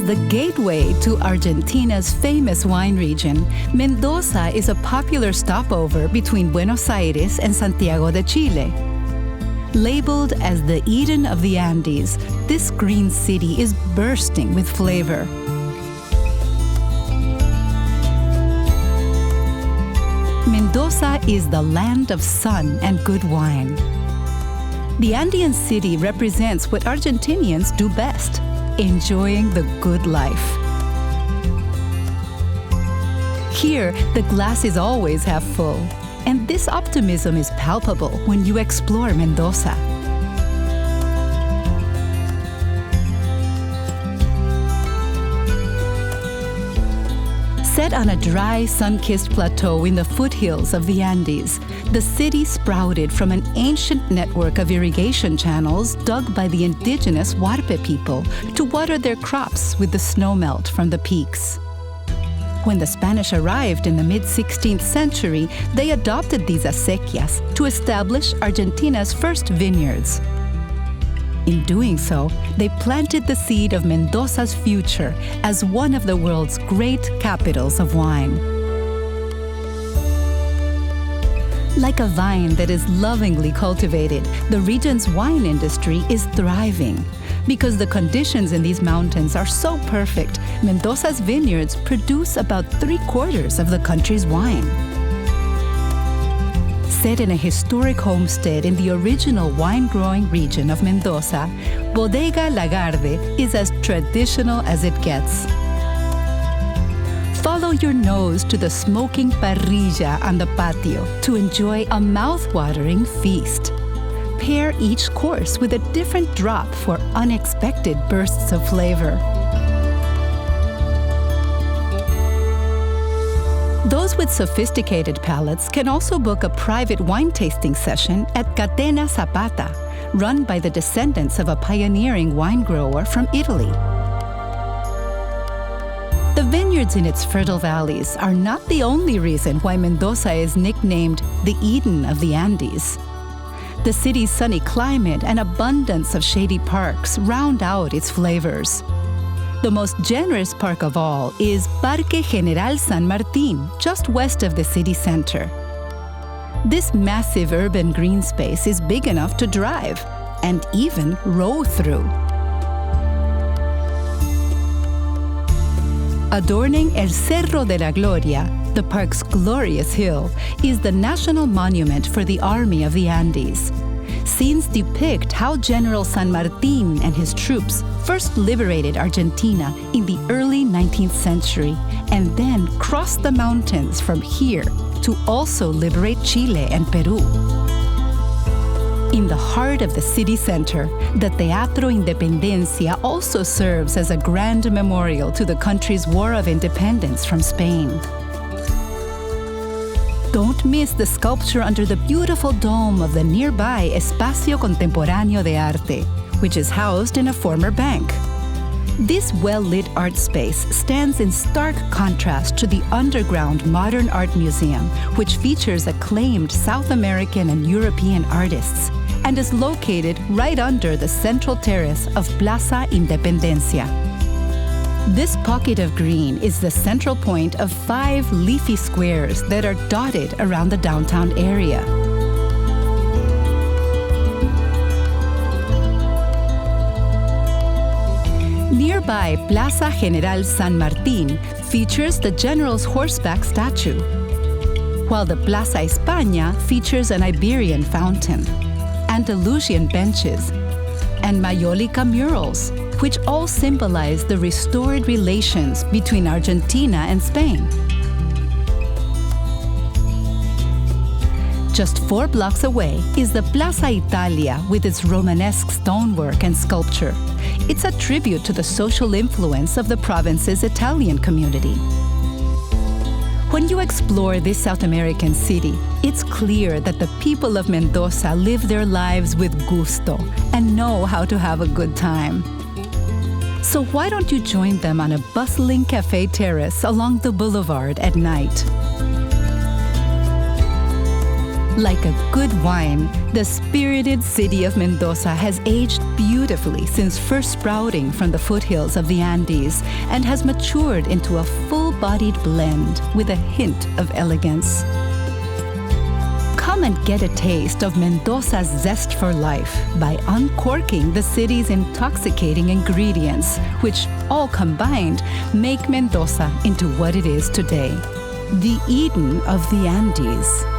the gateway to Argentina's famous wine region, Mendoza is a popular stopover between Buenos Aires and Santiago de Chile. Labeled as the Eden of the Andes, this green city is bursting with flavor. Mendoza is the land of sun and good wine. The Andean city represents what Argentinians do best: enjoying the good life. Here, the glass is always half full, and this optimism is palpable when you explore Mendoza. Set on a dry, sun-kissed plateau in the foothills of the Andes, the city sprouted from an ancient network of irrigation channels dug by the indigenous Uarpe people to water their crops with the snowmelt from the peaks. When the Spanish arrived in the mid-16th century, they adopted these acequias to establish Argentina's first vineyards. In doing so, they planted the seed of Mendoza's future as one of the world's great capitals of wine. Like a vine that is lovingly cultivated, the region's wine industry is thriving. Because the conditions in these mountains are so perfect, Mendoza's vineyards produce about 3/4 of the country's wine. Set in a historic homestead in the original wine-growing region of Mendoza, Bodega Lagarde is as traditional as it gets. Follow your nose to the smoking parrilla on the patio to enjoy a mouth-watering feast. Pair each course with a different drop for unexpected bursts of flavor. Those with sophisticated palates can also book a private wine tasting session at Catena Zapata, run by the descendants of a pioneering wine grower from Italy. The vineyards in its fertile valleys are not the only reason why Mendoza is nicknamed the Eden of the Andes. The city's sunny climate and abundance of shady parks round out its flavors. The most generous park of all is Parque General San Martín, just west of the city center. This massive urban green space is big enough to drive and even row through. Adorning El Cerro de la Gloria, the park's glorious hill, is the national monument for the Army of the Andes. Scenes depict how General San Martín and his troops first liberated Argentina in the early 19th century and then crossed the mountains from here to also liberate Chile and Peru. In the heart of the city center, the Teatro Independencia also serves as a grand memorial to the country's War of Independence from Spain. Don't miss the sculpture under the beautiful dome of the nearby Espacio Contemporáneo de Arte, which is housed in a former bank. This well-lit art space stands in stark contrast to the underground Modern Art Museum, which features acclaimed South American and European artists, and is located right under the central terrace of Plaza Independencia. This pocket of green is the central point of 5 leafy squares that are dotted around the downtown area. Nearby Plaza General San Martín features the general's horseback statue, while the Plaza España features an Iberian fountain, Andalusian benches, and Mayólica murals, which all symbolize the restored relations between Argentina and Spain. Just 4 blocks away is the Plaza Italia with its Romanesque stonework and sculpture. It's a tribute to the social influence of the province's Italian community. When you explore this South American city, it's clear that the people of Mendoza live their lives with gusto and know how to have a good time. So why don't you join them on a bustling cafe terrace along the boulevard at night? Like a good wine, the spirited city of Mendoza has aged beautifully since first sprouting from the foothills of the Andes and has matured into a full-bodied blend with a hint of elegance. Come and get a taste of Mendoza's zest for life by uncorking the city's intoxicating ingredients, which, all combined, make Mendoza into what it is today. The Eden of the Andes.